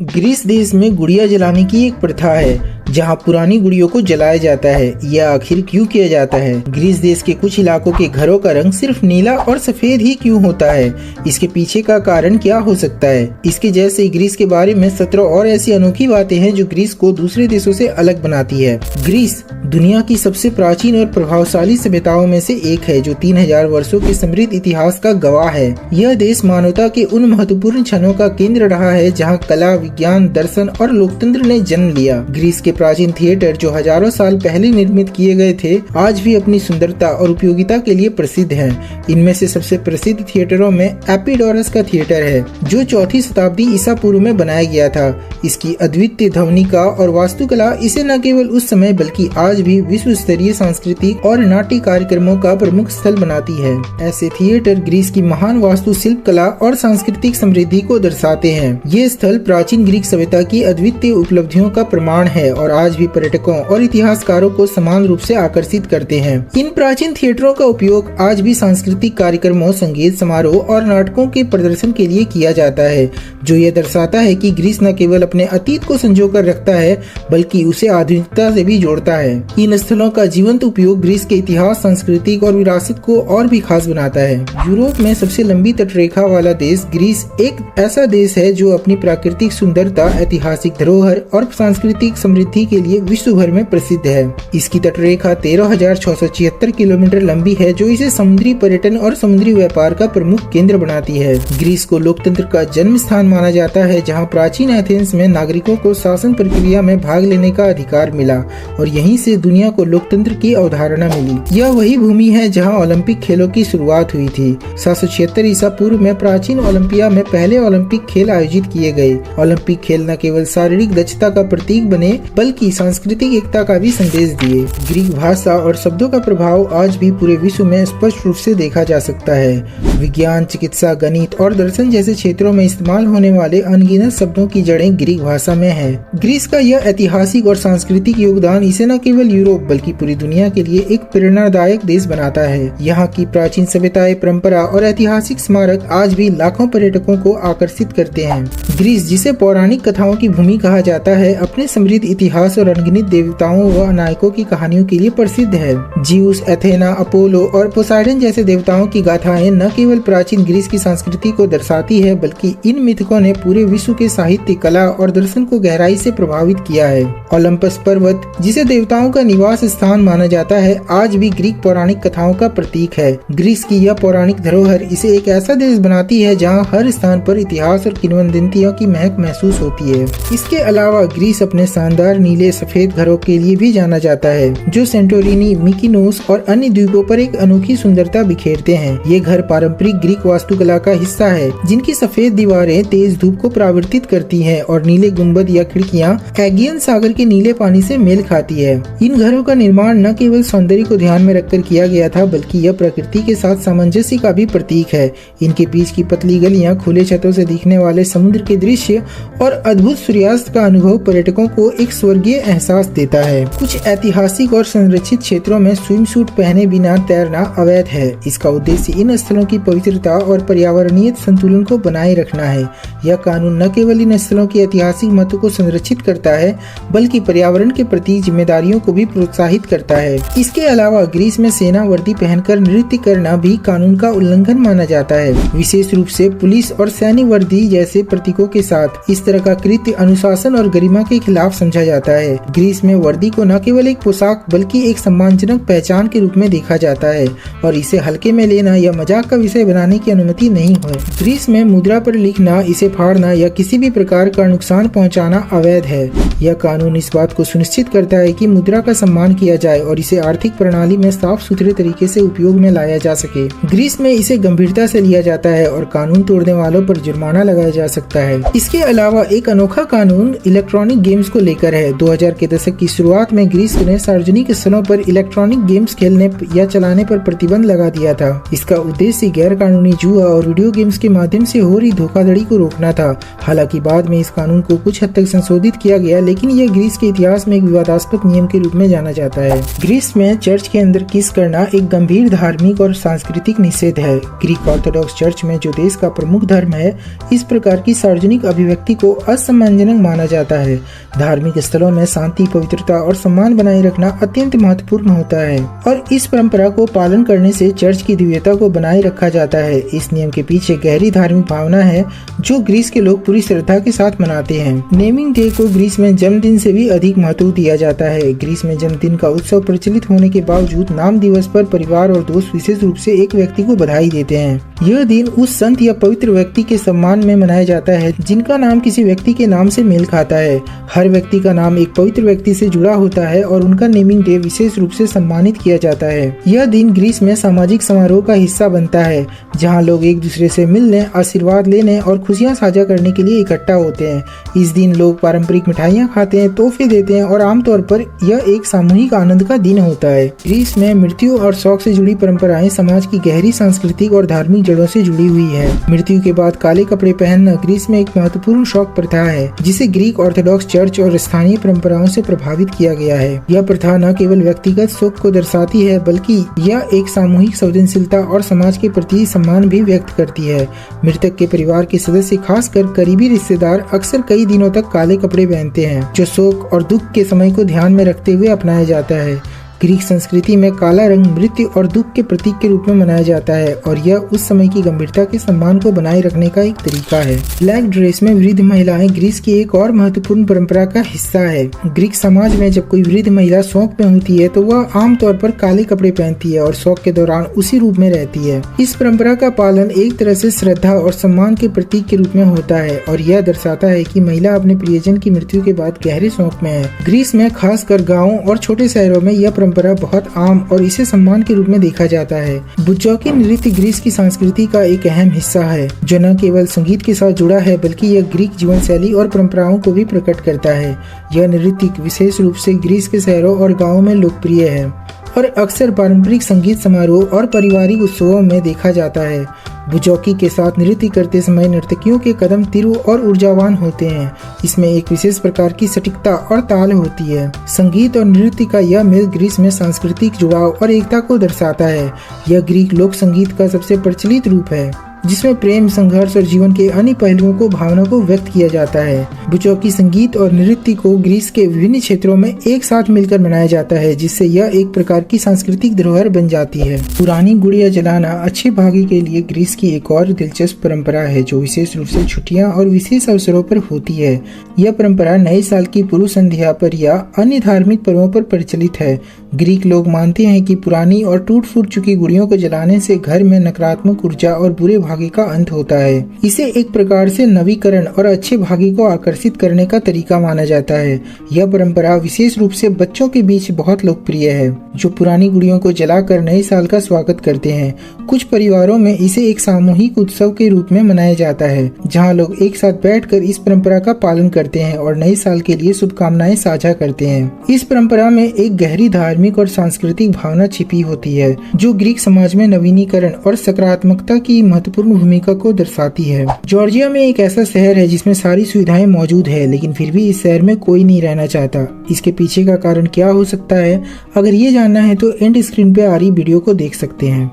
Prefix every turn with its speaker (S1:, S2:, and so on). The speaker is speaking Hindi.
S1: ग्रीस देश में गुड़िया जलाने की एक प्रथा है जहां पुरानी गुड़ियों को जलाया जाता है। यह आखिर क्यों किया जाता है? ग्रीस देश के कुछ इलाकों के घरों का रंग सिर्फ नीला और सफेद ही क्यों होता है? इसके पीछे का कारण क्या हो सकता है? इसके जैसे ग्रीस के बारे में 17 और ऐसी अनोखी बातें हैं जो ग्रीस को दूसरे देशों से अलग बनाती है। ग्रीस दुनिया की सबसे प्राचीन और प्रभावशाली सभ्यताओं में से एक है जो 3000 वर्षों के समृद्ध इतिहास का गवाह है। यह देश मानवता के उन महत्वपूर्ण क्षणों का केंद्र रहा है जहाँ कला, विज्ञान, दर्शन और लोकतंत्र ने जन्म लिया। ग्रीस के प्राचीन थिएटर जो हजारों साल पहले निर्मित किए गए थे, आज भी अपनी सुंदरता और उपयोगिता के लिए प्रसिद्ध हैं। इनमें से सबसे प्रसिद्ध थिएटरों में एपिडोरस का थिएटर है जो 4वीं शताब्दी ईसा पूर्व में बनाया गया था। इसकी अद्वितीय ध्वनिका और वास्तुकला इसे न केवल उस समय बल्कि आज भी विश्व स्तरीय सांस्कृतिक और नाट्य कार्यक्रमों का प्रमुख स्थल बनाती है। ऐसे थिएटर ग्रीस की महान वास्तुशिल्प कला और सांस्कृतिक समृद्धि को दर्शाते हैं। ये स्थल प्राचीन ग्रीक सभ्यता की अद्वितीय उपलब्धियों का प्रमाण है और आज भी पर्यटकों और इतिहासकारों को समान रूप से आकर्षित करते हैं। इन प्राचीन थिएटरों का उपयोग आज भी सांस्कृतिक कार्यक्रमों, संगीत समारोह और नाटकों के प्रदर्शन के लिए किया जाता है, जो यह दर्शाता है कि ग्रीस न केवल अपने अतीत को संजो कर रखता है बल्कि उसे आधुनिकता से भी जोड़ता है। इन स्थलों का जीवंत उपयोग ग्रीस के इतिहास, सांस्कृतिक और विरासत को और भी खास बनाता है। यूरोप में सबसे लंबी तटरेखा वाला देश ग्रीस एक ऐसा देश है जो अपनी प्राकृतिक सुंदरता, ऐतिहासिक धरोहर और सांस्कृतिक समृद्धि के लिए विश्व भर में प्रसिद्ध है। इसकी तटरेखा 13,676 किलोमीटर लंबी है जो इसे समुद्री पर्यटन और समुद्री व्यापार का प्रमुख केंद्र बनाती है। ग्रीस को लोकतंत्र का जन्म स्थान माना जाता है जहां प्राचीन एथेंस में नागरिकों को शासन प्रक्रिया में भाग लेने का अधिकार मिला और यहीं से दुनिया को लोकतंत्र की अवधारणा मिली। यह वही भूमि है जहां ओलंपिक खेलों की शुरुआत हुई थी। 776 ईसा पूर्व में प्राचीन ओलंपिया में पहले ओलंपिक खेल आयोजित किए गए। ओलंपिक खेल न केवल शारीरिक दक्षता का प्रतीक बने बल्कि सांस्कृतिक एकता का भी संदेश दिए। ग्रीक भाषा और शब्दों का प्रभाव आज भी पूरे विश्व में स्पष्ट रूप से देखा जा सकता है। विज्ञान, चिकित्सा, गणित और दर्शन जैसे क्षेत्रों में इस्तेमाल होने वाले अनगिनत शब्दों की जड़ें ग्रीक भाषा में है। ग्रीस का यह ऐतिहासिक और सांस्कृतिक योगदान इसे न केवल यूरोप बल्कि पूरी दुनिया के लिए एक प्रेरणादायक देश बनाता है। यहाँ की प्राचीन सभ्यताएं, परंपरा और ऐतिहासिक स्मारक आज भी लाखों पर्यटकों को आकर्षित करते हैं। ग्रीस, जिसे पौराणिक कथाओं की भूमि कहा जाता है, अपने समृद्ध इतिहास और अनगिनत देवताओं व नायकों की कहानियों के लिए प्रसिद्ध है। ज्यूस, एथेना, अपोलो और पोसाइडन जैसे देवताओं की गाथाएं न केवल प्राचीन ग्रीस की संस्कृति को दर्शाती है बल्कि इन मिथकों ने पूरे विश्व के साहित्य, कला और दर्शन को गहराई से प्रभावित किया है। ओलंपस पर्वत, जिसे देवताओं का निवास स्थान माना जाता है, आज भी ग्रीक पौराणिक कथाओं का प्रतीक है। ग्रीस की यह पौराणिक धरोहर इसे एक ऐसा देश बनाती है जहां हर स्थान पर इतिहास और किंवदंतियों की महक महसूस होती है। इसके अलावा ग्रीस अपने शानदार नीले सफेद घरों के लिए भी जाना जाता है जो सेंटोरिनी, मिकिनोस और अन्य द्वीपों पर एक अनोखी सुंदरता बिखेरते हैं। ये घर पारंपरिक ग्रीक वास्तुकला का हिस्सा है जिनकी सफेद दीवारें तेज धूप को परावर्तित करती हैं और नीले गुंबद या खिड़कियां एगियन सागर के नीले पानी से मेल खाती है। इन घरों का निर्माण न केवल सौंदर्य को ध्यान में रखकर किया गया था बल्कि यह प्रकृति के साथ सामंजस्य का भी प्रतीक है। इनके बीच की पतली गलियां, खुले छतों से दिखने वाले समुद्र के दृश्य और अद्भुत सूर्यास्त का अनुभव पर्यटकों को एक स्वर्गीय एहसास देता है। कुछ ऐतिहासिक और संरक्षित क्षेत्रों में स्विम सूट पहने बिना तैरना अवैध है। इसका उद्देश्य इन स्थलों की पवित्रता और पर्यावरणीय संतुलन को बनाए रखना है। यह कानून न केवल इन स्थलों के ऐतिहासिक महत्व को संरक्षित करता है बल्कि पर्यावरण के प्रति जिम्मेदारियों को भी प्रोत्साहित करता है। इसके अलावा ग्रीस में सेना वर्दी पहनकर नृत्य करना भी कानून का उल्लंघन माना जाता है, विशेष रूप से पुलिस और सैन्य वर्दी जैसे प्रतीकों के साथ। इस तरह का कृत्य अनुशासन और गरिमा के खिलाफ समझा जाता है। ग्रीस में वर्दी को न केवल एक पोशाक बल्कि एक सम्मानजनक पहचान के रूप में देखा जाता है और इसे हल्के में लेना या मजाक का विषय बनाने की अनुमति नहीं है। ग्रीस में मुद्रा पर लिखना, इसे फाड़ना या किसी भी प्रकार का नुकसान पहुंचाना अवैध है। यह कानून इस बात को सुनिश्चित करता है कि मुद्रा का सम्मान किया जाए और इसे आर्थिक प्रणाली में साफ सुथरे तरीके से उपयोग में लाया जा सके। ग्रीस में इसे गंभीरता से लिया जाता है और कानून तोड़ने वालों पर जुर्माना लगाया जा सकता है। इसके अलावा एक अनोखा कानून इलेक्ट्रॉनिक गेम्स को लेकर है। 2000 के दशक की शुरुआत में ग्रीस ने सार्वजनिक स्थलों पर इलेक्ट्रॉनिक गेम्स खेलने या चलाने पर प्रतिबंध लगा दिया था। इसका उद्देश्य गैर कानूनी जुआ और वीडियो गेम्स के माध्यम से हो रही धोखाधड़ी को रोकना था। हालांकि बाद में इस कानून को कुछ हद तक संशोधित किया गया, लेकिन यह ग्रीस के इतिहास में एक विवादास्पद नियम के रूप में जाना जाता है। ग्रीस में चर्च के अंदर किस करना एक गंभीर धार्मिक और सांस्कृतिक निषेध है। ग्रीक ऑर्थोडॉक्स चर्च में, जो देश का प्रमुख धर्म है, इस प्रकार की सार्वजनिक अभिव्यक्ति को असम्मानजनक माना जाता है। धार्मिक स्थलों में शांति, पवित्रता और सम्मान बनाए रखना अत्यंत महत्वपूर्ण होता है और इस परंपरा को पालन करने से चर्च की दिव्यता को बनाए रखा जाता है। इस नियम के पीछे गहरी धार्मिक भावना है जो ग्रीस के लोग पूरी श्रद्धा के साथ मनाते हैं। नेमिंग डे को ग्रीस में जन्मदिन से भी अधिक महत्व दिया जाता है। ग्रीस में जन्मदिन का उत्सव प्रचलित होने के बावजूद नाम दिवस पर परिवार और दोस्त विशेष रूप से एक व्यक्ति को बधाई देते हैं। यह दिन उस संत या पवित्र व्यक्ति के सम्मान में मनाया जाता है जिनका नाम किसी व्यक्ति के नाम से मेल खाता है। हर व्यक्ति का नाम एक पवित्र व्यक्ति से जुड़ा होता है और उनका नेमिंग डे विशेष रूप से सम्मानित किया जाता है। यह दिन ग्रीस में सामाजिक समारोह का हिस्सा बनता है जहां लोग एक दूसरे से मिलने, आशीर्वाद लेने और खुशियां साझा करने के लिए इकट्ठा होते हैं। इस दिन लोग पारंपरिक मिठाइयां खाते हैं, तोहफे देते हैं और आमतौर पर यह एक सामूहिक आनंद का दिन होता है। ग्रीस में मृत्यु और शौक से जुड़ी परंपराएं समाज की गहरी सांस्कृतिक और धार्मिक जड़ों से जुड़ी हुई है। मृत्यु के बाद काले कपड़े पहनना ग्रीस में एक महत्वपूर्ण शौक प्रथा है जिसे ग्रीक ऑर्थोडॉक्स चर्च और स्थानीय परंपराओं से प्रभावित किया गया है। यह प्रथा न केवल व्यक्तिगत शोक को दर्शाती है बल्कि यह एक सामूहिक संवेदनशीलता और समाज के प्रति सम्मान भी व्यक्त करती है। मृतक के परिवार के सदस्य, खासकर करीबी रिश्तेदार, अक्सर कई दिनों तक काले कपड़े पहनते हैं जो शोक और दुख के समय को ध्यान में रखते हुए अपनाया जाता है। ग्रीक संस्कृति में काला रंग मृत्यु और दुख के प्रतीक के रूप में मनाया जाता है और यह उस समय की गंभीरता के सम्मान को बनाए रखने का एक तरीका है। ब्लैक ड्रेस में वृद्ध महिलाएं ग्रीस की एक और महत्वपूर्ण परंपरा का हिस्सा है। ग्रीक समाज में जब कोई वृद्ध महिला शौक में होती है तो वह आमतौर पर काले कपड़े पहनती है और शौक के दौरान उसी रूप में रहती है। इस परंपरा का पालन एक तरह से श्रद्धा और सम्मान के प्रतीक के रूप में होता है और यह दर्शाता है कि महिला अपने प्रियजन की मृत्यु के बाद गहरे शौक में है। ग्रीस में खासकर गाँवों और छोटे शहरों में यह परंपरा बहुत आम और इसे सम्मान के रूप में देखा जाता है। बुज्जौकी नृत्य ग्रीस की संस्कृति का एक अहम हिस्सा है जो न केवल संगीत के साथ जुड़ा है बल्कि यह ग्रीक जीवन शैली और परंपराओं को भी प्रकट करता है। यह नृत्य विशेष रूप से ग्रीस के शहरों और गाँवों में लोकप्रिय है और अक्सर पारंपरिक संगीत समारोह और पारिवारिक उत्सवों में देखा जाता है। बुजौकी के साथ नृत्य करते समय नर्तकियों के कदम तीव्र और ऊर्जावान होते हैं। इसमें एक विशेष प्रकार की सटीकता और ताल होती है। संगीत और नृत्य का यह मेल ग्रीस में सांस्कृतिक जुड़ाव और एकता को दर्शाता है। यह ग्रीक लोक संगीत का सबसे प्रचलित रूप है जिसमें प्रेम, संघर्ष और जीवन के अन्य पहलुओं को भावना को व्यक्त किया जाता है। बुजौकी संगीत और नृत्य को ग्रीस के विभिन्न क्षेत्रों में एक साथ मिलकर मनाया जाता है जिससे यह एक प्रकार की सांस्कृतिक धरोहर बन जाती है। पुरानी गुड़िया जलाना अच्छे भाग्य के लिए ग्रीस की एक और दिलचस्प परंपरा है जो विशेष रूप से छुट्टियां और विशेष अवसरों पर होती है। यह परंपरा नए साल की पूर्व संध्या पर या अन्य धार्मिक पर्वों पर प्रचलित है। ग्रीक लोग मानते हैं कि पुरानी और टूट फूट चुकी गुड़ियों को जलाने से घर में नकारात्मक ऊर्जा और बुरे भाग्य का अंत होता है। इसे एक प्रकार से नवीकरण और अच्छे भाग्य को आकर्षित करने का तरीका माना जाता है। यह परंपरा विशेष रूप से बच्चों के बीच बहुत लोकप्रिय है जो पुरानी गुड़ियों को जलाकर नए साल का स्वागत करते हैं। कुछ परिवारों में इसे एक सामूहिक उत्सव के रूप में मनाया जाता है जहाँ लोग एक साथ बैठकर इस परंपरा का पालन करते हैं और नए साल के लिए शुभकामनाएं साझा करते हैं। इस परंपरा में एक गहरी धार्मिक और सांस्कृतिक भावना छिपी होती है जो ग्रीक समाज में नवीनीकरण और सकारात्मकता की महत्वपूर्ण भूमिका को दर्शाती है। जॉर्जिया में एक ऐसा शहर है जिसमें सारी सुविधाएं मौजूद है लेकिन फिर भी इस शहर में कोई नहीं रहना चाहता। इसके पीछे का कारण क्या हो सकता है? अगर ये जानना है तो एंड स्क्रीन पे आ रही वीडियो को देख सकते हैं।